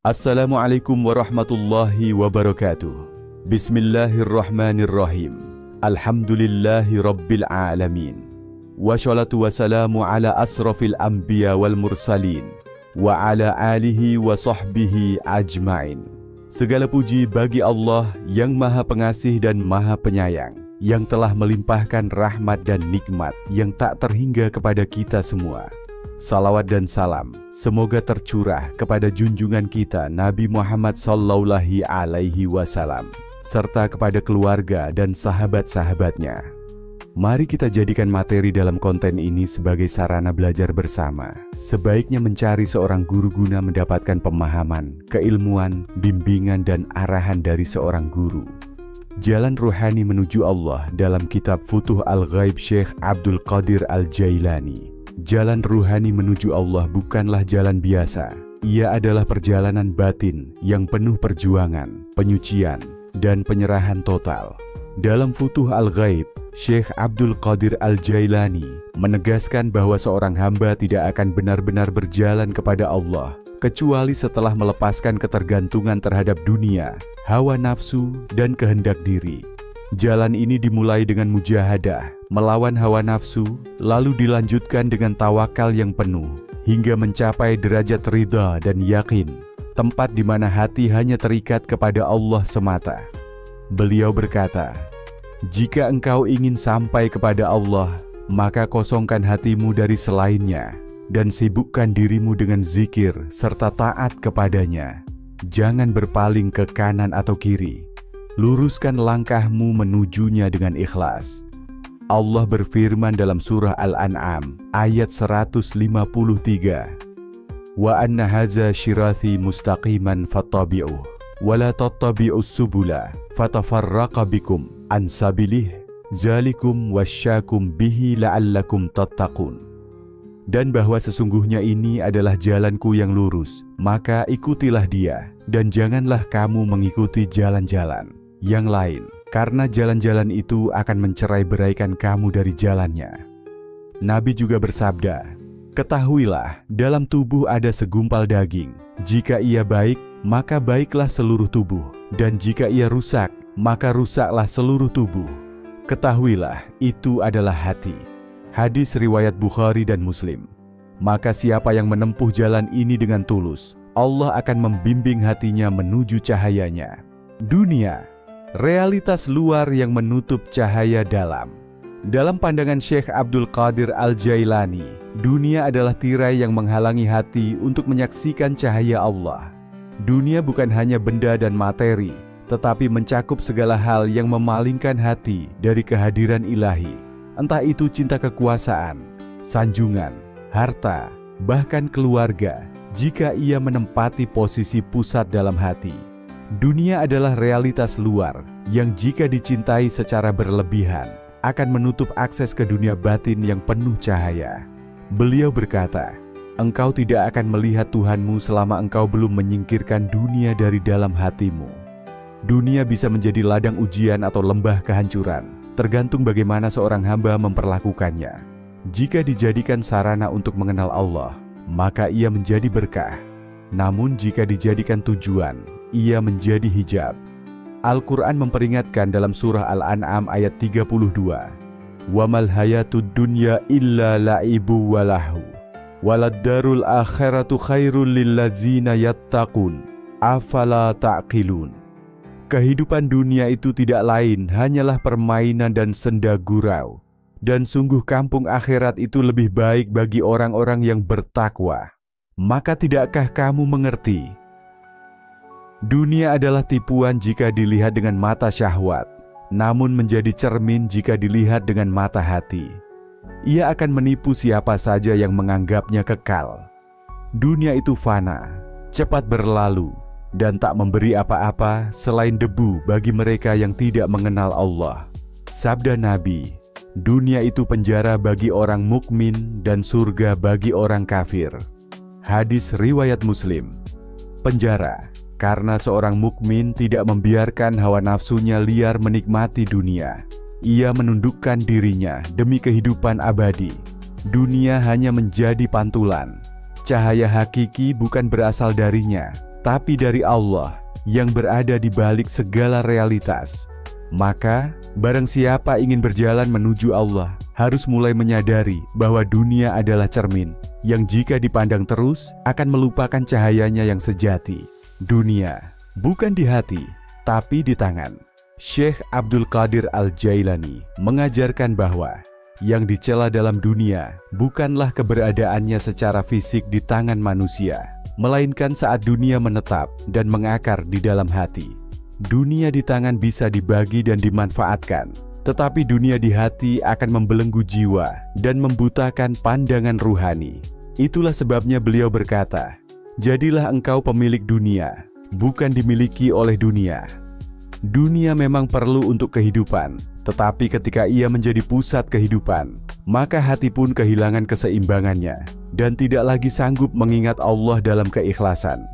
Assalamualaikum warahmatullahi wabarakatuh. Bismillahirrahmanirrahim. Alhamdulillahi rabbil alamin. Wassalatu wassalamu ala asrafil anbiya wal mursalin wa ala alihi wa sahbihi ajmain. Segala puji bagi Allah yang Maha Pengasih dan Maha Penyayang, yang telah melimpahkan rahmat dan nikmat yang tak terhingga kepada kita semua. Salawat dan salam semoga tercurah kepada junjungan kita Nabi Muhammad Sallallahu Alaihi Wasallam serta kepada keluarga dan sahabat-sahabatnya. Mari kita jadikan materi dalam konten ini sebagai sarana belajar bersama. Sebaiknya mencari seorang guru guna mendapatkan pemahaman, keilmuan, bimbingan dan arahan dari seorang guru. Jalan ruhani menuju Allah dalam kitab Futuh Al-Ghaib Syekh Abdul Qadir Al-Jailani. Jalan ruhani menuju Allah bukanlah jalan biasa. Ia adalah perjalanan batin yang penuh perjuangan, penyucian, dan penyerahan total. Dalam Futuh Al-Ghaib, Syekh Abdul Qadir Al-Jailani menegaskan bahwa seorang hamba tidak akan benar-benar berjalan kepada Allah kecuali setelah melepaskan ketergantungan terhadap dunia, hawa nafsu, dan kehendak diri. Jalan ini dimulai dengan mujahadah, melawan hawa nafsu, lalu dilanjutkan dengan tawakal yang penuh, hingga mencapai derajat ridha dan yakin, tempat di mana hati hanya terikat kepada Allah semata. Beliau berkata, "Jika engkau ingin sampai kepada Allah, maka kosongkan hatimu dari selainnya, dan sibukkan dirimu dengan zikir serta taat kepadanya. Jangan berpaling ke kanan atau kiri. Luruskan langkahmu menujunya dengan ikhlas." Allah berfirman dalam surah Al-An'am ayat 153, "Wa anna hadza syirathi mustaqiman fattabi'uh, wa la tattabi'us subula fatafarraqa bikum an sabilih, zalikum wasyakum bihi la'allakum tattaqun." Dan bahwa sesungguhnya ini adalah jalanku yang lurus, maka ikutilah dia, dan janganlah kamu mengikuti jalan-jalan yang lain, karena jalan-jalan itu akan mencerai-beraikan kamu dari jalannya. Nabi juga bersabda, "Ketahuilah, dalam tubuh ada segumpal daging. Jika ia baik, maka baiklah seluruh tubuh, dan jika ia rusak, maka rusaklah seluruh tubuh. Ketahuilah, itu adalah hati." Hadis riwayat Bukhari dan Muslim. Maka siapa yang menempuh jalan ini dengan tulus, Allah akan membimbing hatinya menuju cahayanya. Dunia, realitas luar yang menutup cahaya dalam. Dalam pandangan Syekh Abdul Qadir Al-Jailani, dunia adalah tirai yang menghalangi hati untuk menyaksikan cahaya Allah. Dunia bukan hanya benda dan materi, tetapi mencakup segala hal yang memalingkan hati dari kehadiran ilahi. Entah itu cinta kekuasaan, sanjungan, harta, bahkan keluarga, jika ia menempati posisi pusat dalam hati. Dunia adalah realitas luar yang jika dicintai secara berlebihan akan menutup akses ke dunia batin yang penuh cahaya. Beliau berkata, "Engkau tidak akan melihat Tuhanmu selama engkau belum menyingkirkan dunia dari dalam hatimu." Dunia bisa menjadi ladang ujian atau lembah kehancuran, tergantung bagaimana seorang hamba memperlakukannya. Jika dijadikan sarana untuk mengenal Allah, maka ia menjadi berkah. Namun jika dijadikan tujuan, ia menjadi hijab. Al-Quran memperingatkan dalam surah Al-An'am ayat 32, "Wa mal hayatud dunya illa la'ibu walahu, waladdarul akhiratu khairul lilladzina yattaqun, afala ta'qilun." Kehidupan dunia itu tidak lain hanyalah permainan dan senda gurau, dan sungguh kampung akhirat itu lebih baik bagi orang-orang yang bertakwa. Maka tidakkah kamu mengerti? Dunia adalah tipuan jika dilihat dengan mata syahwat, namun menjadi cermin jika dilihat dengan mata hati. Ia akan menipu siapa saja yang menganggapnya kekal. Dunia itu fana, cepat berlalu, dan tak memberi apa-apa selain debu bagi mereka yang tidak mengenal Allah. Sabda Nabi, "Dunia itu penjara bagi orang mukmin dan surga bagi orang kafir." Hadis riwayat Muslim. Penjara, karena seorang mukmin tidak membiarkan hawa nafsunya liar menikmati dunia. Ia menundukkan dirinya demi kehidupan abadi. Dunia hanya menjadi pantulan. Cahaya hakiki bukan berasal darinya, tapi dari Allah yang berada di balik segala realitas. Maka, barang siapa ingin berjalan menuju Allah, harus mulai menyadari bahwa dunia adalah cermin yang jika dipandang terus akan melupakan cahayanya yang sejati. Dunia bukan di hati, tapi di tangan. Syekh Abdul Qadir Al-Jailani mengajarkan bahwa yang dicela dalam dunia bukanlah keberadaannya secara fisik di tangan manusia, melainkan saat dunia menetap dan mengakar di dalam hati. Dunia di tangan bisa dibagi dan dimanfaatkan, tetapi dunia di hati akan membelenggu jiwa dan membutakan pandangan ruhani. Itulah sebabnya beliau berkata, "Jadilah engkau pemilik dunia, bukan dimiliki oleh dunia." Dunia memang perlu untuk kehidupan, tetapi ketika ia menjadi pusat kehidupan, maka hati pun kehilangan keseimbangannya dan tidak lagi sanggup mengingat Allah dalam keikhlasan.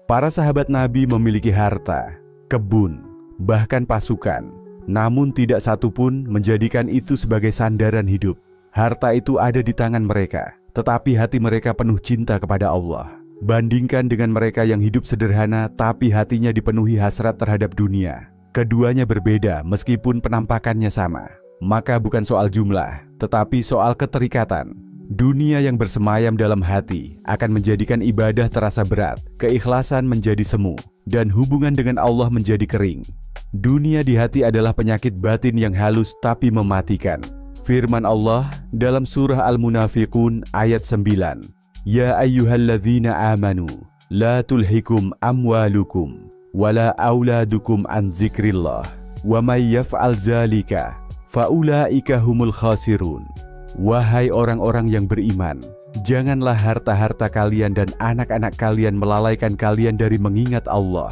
Para sahabat Nabi memiliki harta, kebun, bahkan pasukan, namun tidak satu pun menjadikan itu sebagai sandaran hidup. Harta itu ada di tangan mereka, tetapi hati mereka penuh cinta kepada Allah. Bandingkan dengan mereka yang hidup sederhana tapi hatinya dipenuhi hasrat terhadap dunia. Keduanya berbeda meskipun penampakannya sama. Maka bukan soal jumlah, tetapi soal keterikatan. Dunia yang bersemayam dalam hati akan menjadikan ibadah terasa berat, keikhlasan menjadi semu, dan hubungan dengan Allah menjadi kering. Dunia di hati adalah penyakit batin yang halus tapi mematikan. Firman Allah dalam surah Al-Munafiqun ayat 9. Ya ayyuhalladzina amanu, la tulhikum amwalukum, wala auladukum an zikrillah, wa may yaf'al zalika, faulaika humul khasirun. Wahai orang-orang yang beriman, janganlah harta-harta kalian dan anak-anak kalian melalaikan kalian dari mengingat Allah.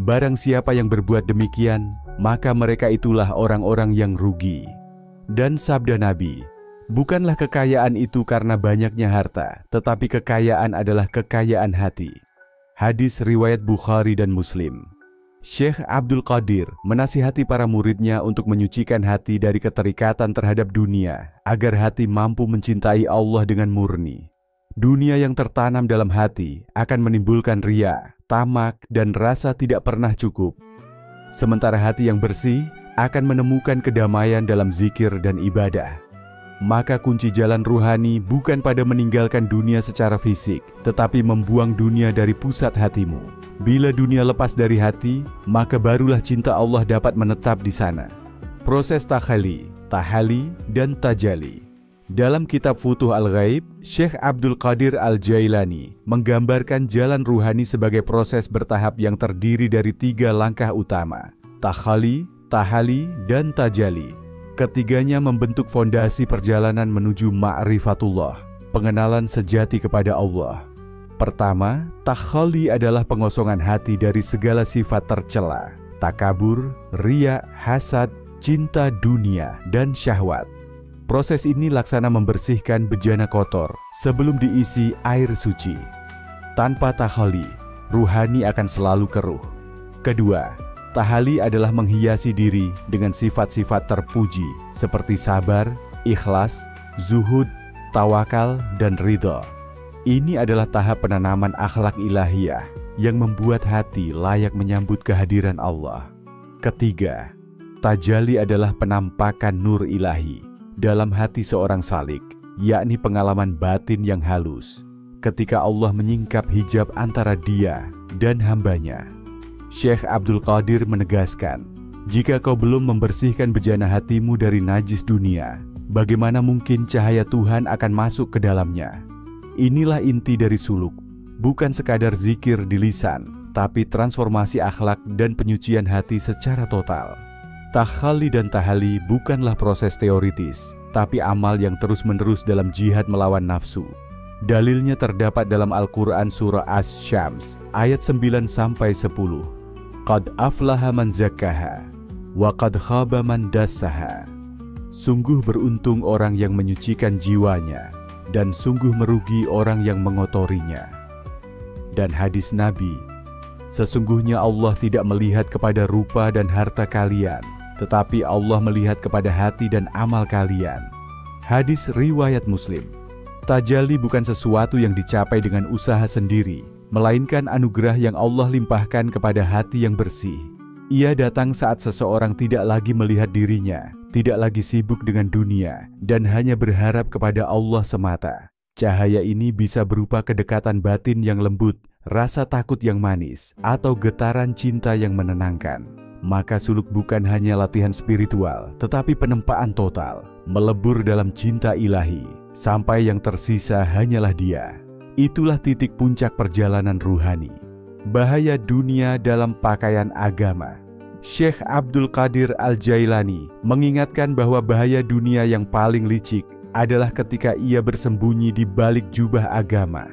Barang siapa yang berbuat demikian, maka mereka itulah orang-orang yang rugi. Dan sabda Nabi, bukanlah kekayaan itu karena banyaknya harta, tetapi kekayaan adalah kekayaan hati. Hadis riwayat Bukhari dan Muslim. Syekh Abdul Qadir menasihati para muridnya untuk menyucikan hati dari keterikatan terhadap dunia, agar hati mampu mencintai Allah dengan murni. Dunia yang tertanam dalam hati akan menimbulkan riya, tamak, dan rasa tidak pernah cukup. Sementara hati yang bersih akan menemukan kedamaian dalam zikir dan ibadah. Maka kunci jalan ruhani bukan pada meninggalkan dunia secara fisik, tetapi membuang dunia dari pusat hatimu. Bila dunia lepas dari hati, maka barulah cinta Allah dapat menetap di sana. Proses takhali, tahali, dan tajali. Dalam kitab Futuh Al-Ghaib, Syekh Abdul Qadir Al-Jailani menggambarkan jalan ruhani sebagai proses bertahap yang terdiri dari 3 langkah utama: takhali, tahali, dan tajali. Ketiganya membentuk fondasi perjalanan menuju ma'rifatullah, pengenalan sejati kepada Allah. Pertama, takhali adalah pengosongan hati dari segala sifat tercela, takabur, riya, hasad, cinta dunia, dan syahwat. Proses ini laksana membersihkan bejana kotor sebelum diisi air suci. Tanpa takhali, ruhani akan selalu keruh. Kedua, tahali adalah menghiasi diri dengan sifat-sifat terpuji seperti sabar, ikhlas, zuhud, tawakal, dan ridha. Ini adalah tahap penanaman akhlak ilahiyah yang membuat hati layak menyambut kehadiran Allah. Ketiga, tajali adalah penampakan nur ilahi dalam hati seorang salik, yakni pengalaman batin yang halus ketika Allah menyingkap hijab antara dia dan hambanya. Syekh Abdul Qadir menegaskan, jika kau belum membersihkan bejana hatimu dari najis dunia, bagaimana mungkin cahaya Tuhan akan masuk ke dalamnya? Inilah inti dari suluk, bukan sekadar zikir di lisan, tapi transformasi akhlak dan penyucian hati secara total. Takhali dan tahali bukanlah proses teoritis, tapi amal yang terus-menerus dalam jihad melawan nafsu. Dalilnya terdapat dalam Al-Quran surah Asy-Syams ayat 9-10. Qad aflaha man zakkaha, wa qad khaba man dassaha. Sungguh beruntung orang yang menyucikan jiwanya, dan sungguh merugi orang yang mengotorinya. Dan hadis Nabi, sesungguhnya Allah tidak melihat kepada rupa dan harta kalian, tetapi Allah melihat kepada hati dan amal kalian. Hadis riwayat Muslim. Tajalli bukan sesuatu yang dicapai dengan usaha sendiri, melainkan anugerah yang Allah limpahkan kepada hati yang bersih. Ia datang saat seseorang tidak lagi melihat dirinya, tidak lagi sibuk dengan dunia, dan hanya berharap kepada Allah semata. Cahaya ini bisa berupa kedekatan batin yang lembut, rasa takut yang manis, atau getaran cinta yang menenangkan. Maka suluk bukan hanya latihan spiritual, tetapi penempaan total, melebur dalam cinta ilahi, sampai yang tersisa hanyalah Dia. Itulah titik puncak perjalanan ruhani. Bahaya dunia dalam pakaian agama. Syekh Abdul Qadir Al-Jailani mengingatkan bahwa bahaya dunia yang paling licik adalah ketika ia bersembunyi di balik jubah agama.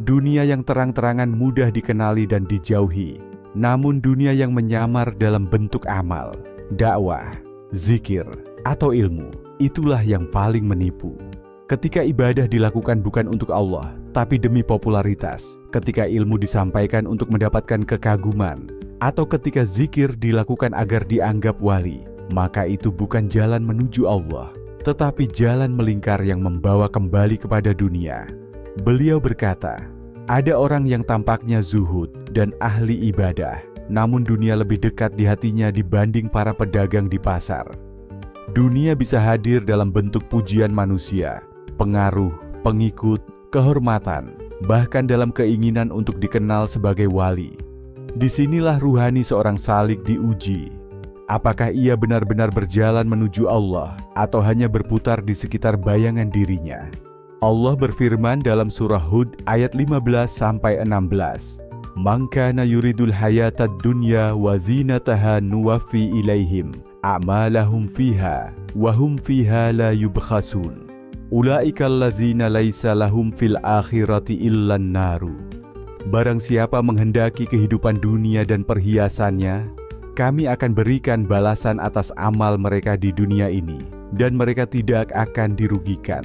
Dunia yang terang-terangan mudah dikenali dan dijauhi, namun dunia yang menyamar dalam bentuk amal, dakwah, zikir, atau ilmu, itulah yang paling menipu. Ketika ibadah dilakukan bukan untuk Allah, tapi demi popularitas, ketika ilmu disampaikan untuk mendapatkan kekaguman, atau ketika zikir dilakukan agar dianggap wali, maka itu bukan jalan menuju Allah, tetapi jalan melingkar yang membawa kembali kepada dunia. Beliau berkata, ada orang yang tampaknya zuhud dan ahli ibadah, namun dunia lebih dekat di hatinya dibanding para pedagang di pasar. Dunia bisa hadir dalam bentuk pujian manusia, pengaruh, pengikut, kehormatan, bahkan dalam keinginan untuk dikenal sebagai wali. Disinilah ruhani seorang salik diuji. Apakah ia benar-benar berjalan menuju Allah atau hanya berputar di sekitar bayangan dirinya? Allah berfirman dalam surah Hud ayat 15-16, "Man kana yuridul hayatad dunya wa zinataha nuwaffi ilaihim a'malahum fiha wa hum fiha la yubkhasun. Ulaikal ladzina laisa lahum fil akhirati illan naru." Barang siapa menghendaki kehidupan dunia dan perhiasannya, kami akan berikan balasan atas amal mereka di dunia ini, dan mereka tidak akan dirugikan.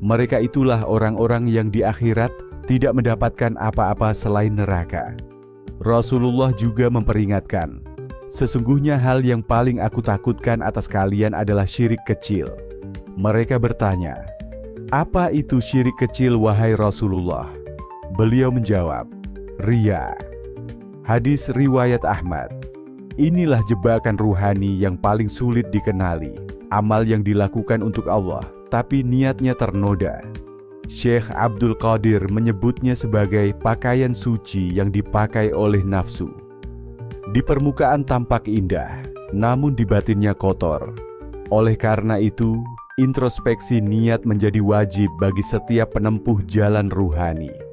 Mereka itulah orang-orang yang di akhirat tidak mendapatkan apa-apa selain neraka. Rasulullah juga memperingatkan, sesungguhnya hal yang paling aku takutkan atas kalian adalah syirik kecil. Mereka bertanya, apa itu syirik kecil wahai Rasulullah? Beliau menjawab, riya. Hadis riwayat Ahmad. Inilah jebakan ruhani yang paling sulit dikenali. Amal yang dilakukan untuk Allah, tapi niatnya ternoda. Syekh Abdul Qadir menyebutnya sebagai pakaian suci yang dipakai oleh nafsu. Di permukaan tampak indah, namun di batinnya kotor. Oleh karena itu, introspeksi niat menjadi wajib bagi setiap penempuh jalan ruhani.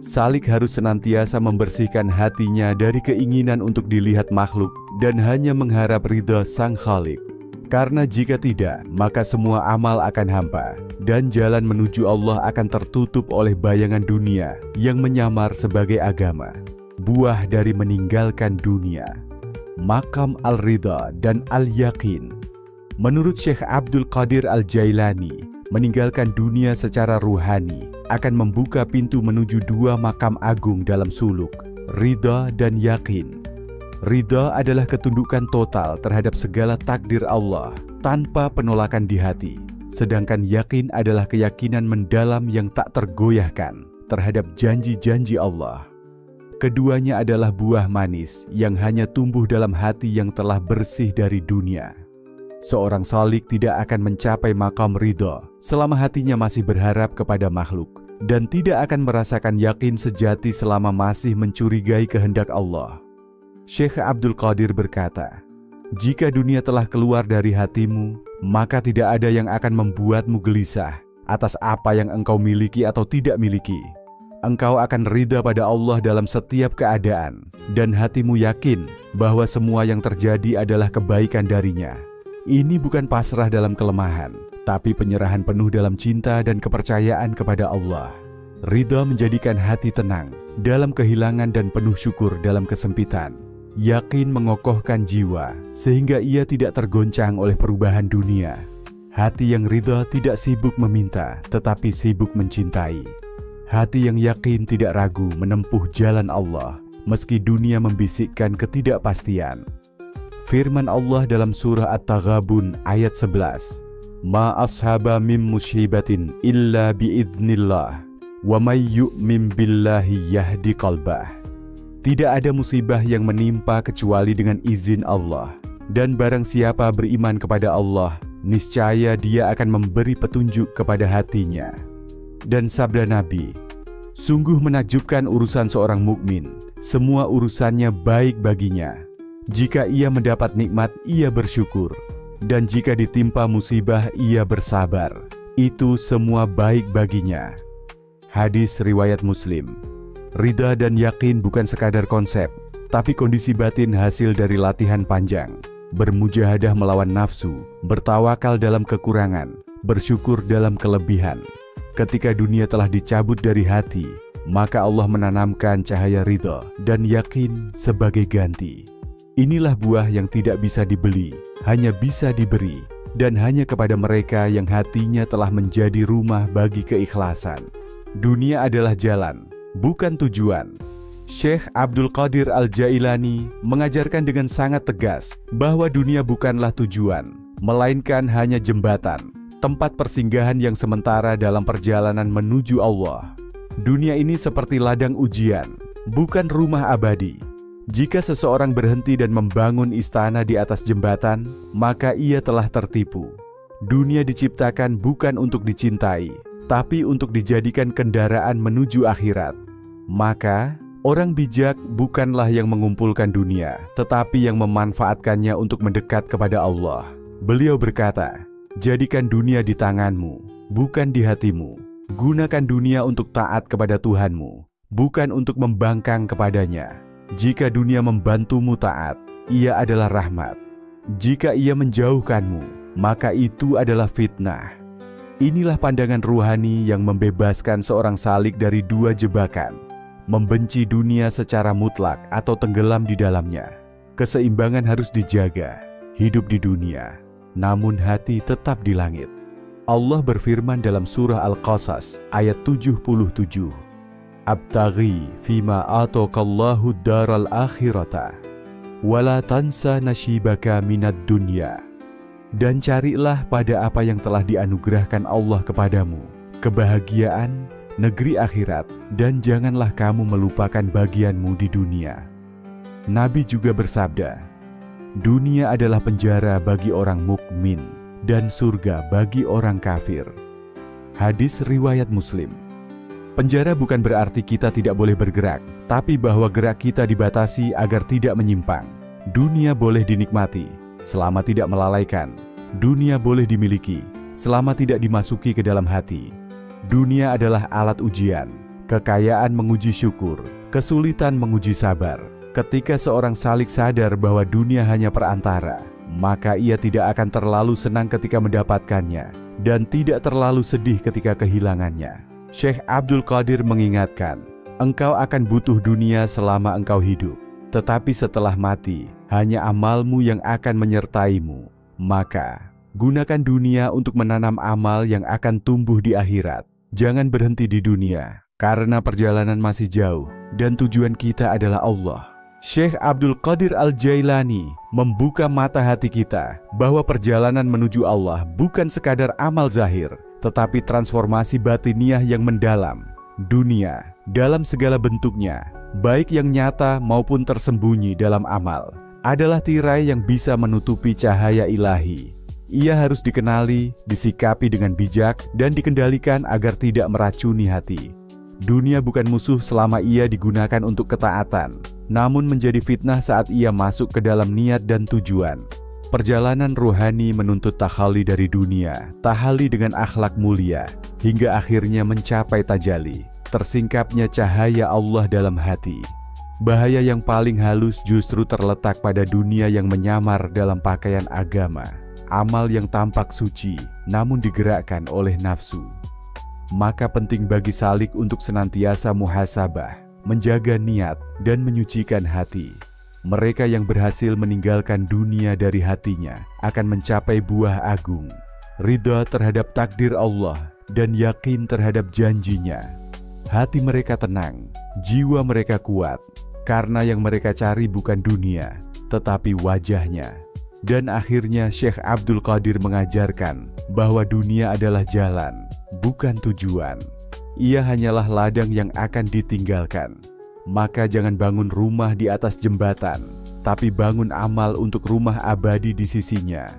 Salik harus senantiasa membersihkan hatinya dari keinginan untuk dilihat makhluk dan hanya mengharap ridha Sang Khalik. Karena jika tidak, maka semua amal akan hampa dan jalan menuju Allah akan tertutup oleh bayangan dunia yang menyamar sebagai agama. Buah dari meninggalkan dunia. Makam al-ridha dan al-yakin. Menurut Syekh Abdul Qadir Al-Jailani, meninggalkan dunia secara ruhani akan membuka pintu menuju dua makam agung dalam suluk, ridha dan yakin. Ridha adalah ketundukan total terhadap segala takdir Allah tanpa penolakan di hati, sedangkan yakin adalah keyakinan mendalam yang tak tergoyahkan terhadap janji-janji Allah. Keduanya adalah buah manis yang hanya tumbuh dalam hati yang telah bersih dari dunia. Seorang salik tidak akan mencapai makam ridha selama hatinya masih berharap kepada makhluk dan tidak akan merasakan yakin sejati selama masih mencurigai kehendak Allah. Syekh Abdul Qadir berkata, jika dunia telah keluar dari hatimu, maka tidak ada yang akan membuatmu gelisah atas apa yang engkau miliki atau tidak miliki. Engkau akan ridha pada Allah dalam setiap keadaan dan hatimu yakin bahwa semua yang terjadi adalah kebaikan darinya. Ini bukan pasrah dalam kelemahan, tapi penyerahan penuh dalam cinta dan kepercayaan kepada Allah. Ridha menjadikan hati tenang dalam kehilangan dan penuh syukur dalam kesempitan. Yakin mengokohkan jiwa sehingga ia tidak tergoncang oleh perubahan dunia. Hati yang ridha tidak sibuk meminta, tetapi sibuk mencintai. Hati yang yakin tidak ragu menempuh jalan Allah, meski dunia membisikkan ketidakpastian. Firman Allah dalam surah At-Taghabun ayat 11, Ma ashaba min musyibatin illa biiznillah, Wa may yu'min billahi yahdi qalbah. Tidak ada musibah yang menimpa kecuali dengan izin Allah. Dan barang siapa beriman kepada Allah, niscaya dia akan memberi petunjuk kepada hatinya. Dan sabda Nabi, sungguh menakjubkan urusan seorang mukmin. Semua urusannya baik baginya. Jika ia mendapat nikmat, ia bersyukur. Dan jika ditimpa musibah, ia bersabar. Itu semua baik baginya. Hadis riwayat Muslim. Ridha dan yakin bukan sekadar konsep, tapi kondisi batin hasil dari latihan panjang. Bermujahadah melawan nafsu, bertawakal dalam kekurangan, bersyukur dalam kelebihan. Ketika dunia telah dicabut dari hati, maka Allah menanamkan cahaya ridha dan yakin sebagai ganti. Inilah buah yang tidak bisa dibeli, hanya bisa diberi, dan hanya kepada mereka yang hatinya telah menjadi rumah bagi keikhlasan. Dunia adalah jalan, bukan tujuan. Syekh Abdul Qadir Al-Jailani mengajarkan dengan sangat tegas bahwa dunia bukanlah tujuan, melainkan hanya jembatan, tempat persinggahan yang sementara dalam perjalanan menuju Allah. Dunia ini seperti ladang ujian, bukan rumah abadi. Jika seseorang berhenti dan membangun istana di atas jembatan, maka ia telah tertipu. Dunia diciptakan bukan untuk dicintai, tapi untuk dijadikan kendaraan menuju akhirat. Maka, orang bijak bukanlah yang mengumpulkan dunia, tetapi yang memanfaatkannya untuk mendekat kepada Allah. Beliau berkata, jadikan dunia di tanganmu, bukan di hatimu. Gunakan dunia untuk taat kepada Tuhanmu, bukan untuk membangkang kepadanya. Jika dunia membantumu taat, ia adalah rahmat. Jika ia menjauhkanmu, maka itu adalah fitnah. Inilah pandangan ruhani yang membebaskan seorang salik dari dua jebakan. Membenci dunia secara mutlak atau tenggelam di dalamnya. Keseimbangan harus dijaga, hidup di dunia, namun hati tetap di langit. Allah berfirman dalam surah Al-Qasas ayat 77, Abtaghi fima ataqallahu daral akhirata, wala tansa nasibaka minad dunya. Dan carilah pada apa yang telah dianugerahkan Allah kepadamu, kebahagiaan, negeri akhirat, dan janganlah kamu melupakan bagianmu di dunia. Nabi juga bersabda, dunia adalah penjara bagi orang mukmin dan surga bagi orang kafir. Hadis riwayat Muslim. Penjara bukan berarti kita tidak boleh bergerak, tapi bahwa gerak kita dibatasi agar tidak menyimpang. Dunia boleh dinikmati, selama tidak melalaikan. Dunia boleh dimiliki, selama tidak dimasuki ke dalam hati. Dunia adalah alat ujian, kekayaan menguji syukur, kesulitan menguji sabar. Ketika seorang salik sadar bahwa dunia hanya perantara, maka ia tidak akan terlalu senang ketika mendapatkannya, dan tidak terlalu sedih ketika kehilangannya. Syekh Abdul Qadir mengingatkan, engkau akan butuh dunia selama engkau hidup, tetapi setelah mati, hanya amalmu yang akan menyertaimu. Maka, gunakan dunia untuk menanam amal yang akan tumbuh di akhirat. Jangan berhenti di dunia, karena perjalanan masih jauh, dan tujuan kita adalah Allah. Syekh Abdul Qadir Al-Jailani membuka mata hati kita bahwa perjalanan menuju Allah bukan sekadar amal zahir, tetapi transformasi batiniah yang mendalam. Dunia, dalam segala bentuknya, baik yang nyata maupun tersembunyi dalam amal, adalah tirai yang bisa menutupi cahaya ilahi. Ia harus dikenali, disikapi dengan bijak, dan dikendalikan agar tidak meracuni hati. Dunia bukan musuh selama ia digunakan untuk ketaatan, namun menjadi fitnah saat ia masuk ke dalam niat dan tujuan. Perjalanan ruhani menuntut tahalli dari dunia, tahalli dengan akhlak mulia, hingga akhirnya mencapai tajalli, tersingkapnya cahaya Allah dalam hati. Bahaya yang paling halus justru terletak pada dunia yang menyamar dalam pakaian agama, amal yang tampak suci, namun digerakkan oleh nafsu. Maka penting bagi salik untuk senantiasa muhasabah, menjaga niat, dan menyucikan hati. Mereka yang berhasil meninggalkan dunia dari hatinya akan mencapai buah agung, ridha terhadap takdir Allah, dan yakin terhadap janjinya. Hati mereka tenang, jiwa mereka kuat, karena yang mereka cari bukan dunia, tetapi wajahnya. Dan akhirnya Syekh Abdul Qadir mengajarkan bahwa dunia adalah jalan, bukan tujuan. ia hanyalah ladang yang akan ditinggalkan. Maka jangan bangun rumah di atas jembatan, tapi bangun amal untuk rumah abadi di sisinya.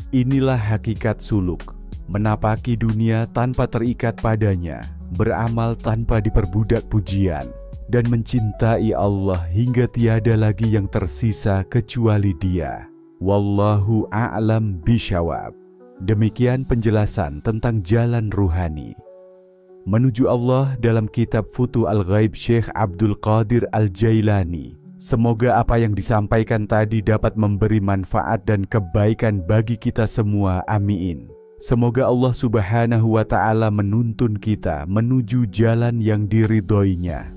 Inilah hakikat suluk, menapaki dunia tanpa terikat padanya, beramal tanpa diperbudak pujian, dan mencintai Allah hingga tiada lagi yang tersisa kecuali Dia. Wallahu a'lam bishawab. Demikian penjelasan tentang jalan ruhani menuju Allah dalam kitab Futuh Al-Ghaib Syekh Abdul Qadir Al-Jailani. Semoga apa yang disampaikan tadi dapat memberi manfaat dan kebaikan bagi kita semua. Amin. Semoga Allah Subhanahu wa Ta'ala menuntun kita menuju jalan yang diridhoinya.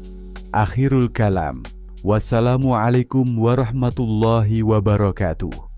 Akhirul kalam. Wassalamualaikum warahmatullahi wabarakatuh.